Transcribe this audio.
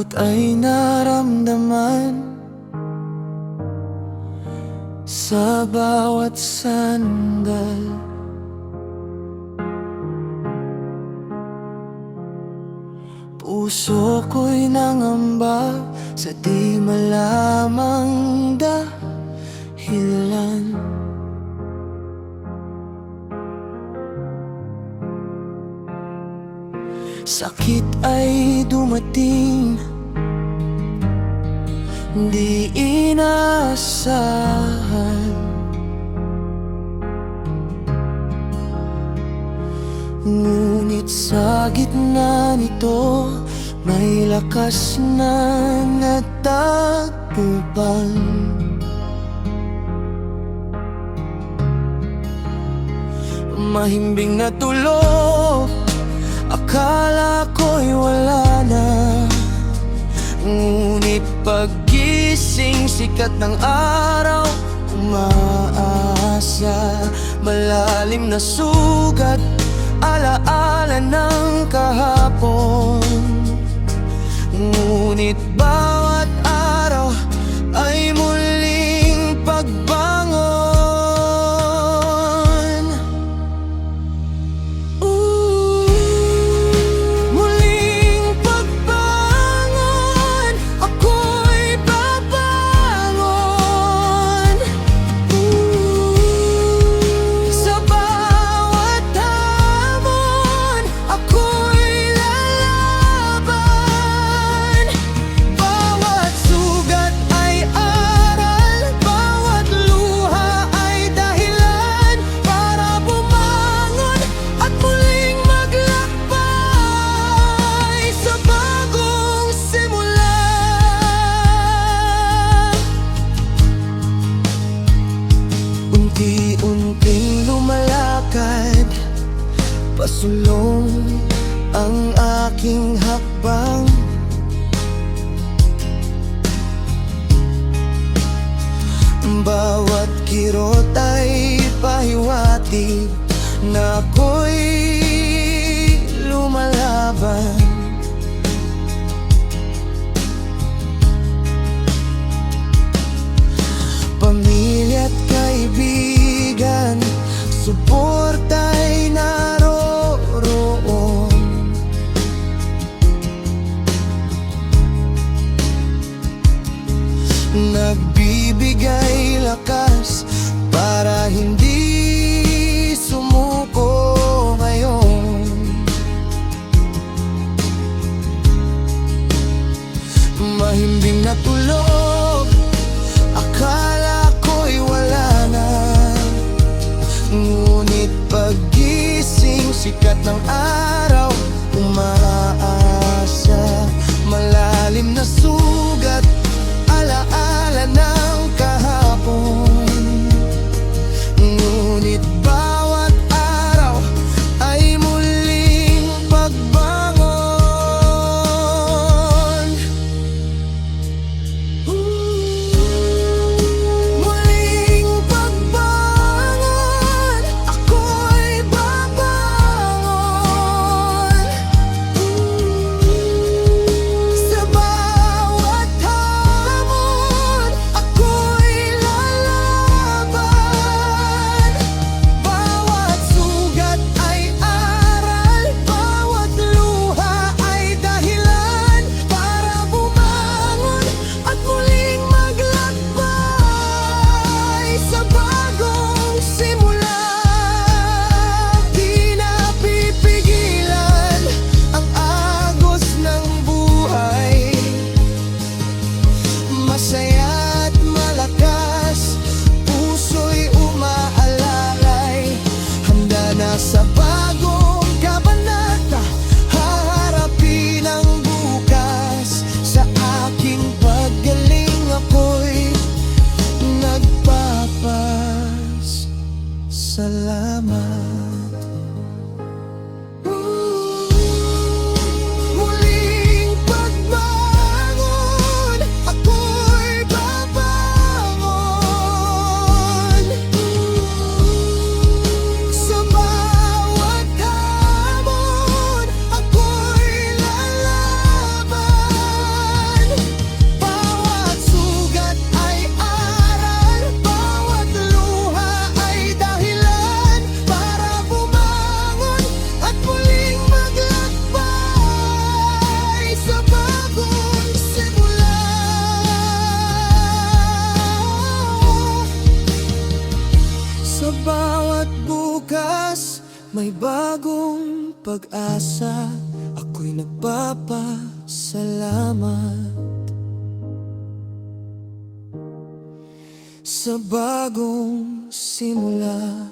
takot ay naramdaman sa bawat sandal. Puso ko'y nangamba sa di malamang dahilan. Sakit ay dumating, di inaasahan. Ngunit sa gitna nito, may lakas na nagtagubal. Mahimbing na tulog, akala ko'y wala na. Ngunit paggising, sikat ng araw, umaasa. Malalim na sugat, alaala ng kahapon. Ngunit bawat araw ay muling pagbangon. Muling pagbangon, ako'y babangon. Sa bawat hamon, ako'y lalaban. Bawat sugat ay aral, bawat luha ay dahilan para bumangon at muling maglakbay sa bagong simula. Unti-unting lumalakad, pasulong ang aking hakbang. Bawat kirot ay pahiwatig na ako'y lumalaban. Pamilya at kaibigan, suporta'y naroroon. Nagbibigay lakas para hindi sumuko ngayon. Mahimbing na tulog, akala ko'y wala na. Ngunit paggising, sikat ng araw, umaasa. Malalim na sugat, alaala ng kahapon. Ngunit bawat araw ay muling pagbangon. Muling pagbangon, ako'y babangon. Sa bawat May bagong pag-asa, ako'y nagpapasalamat sa bagong simula.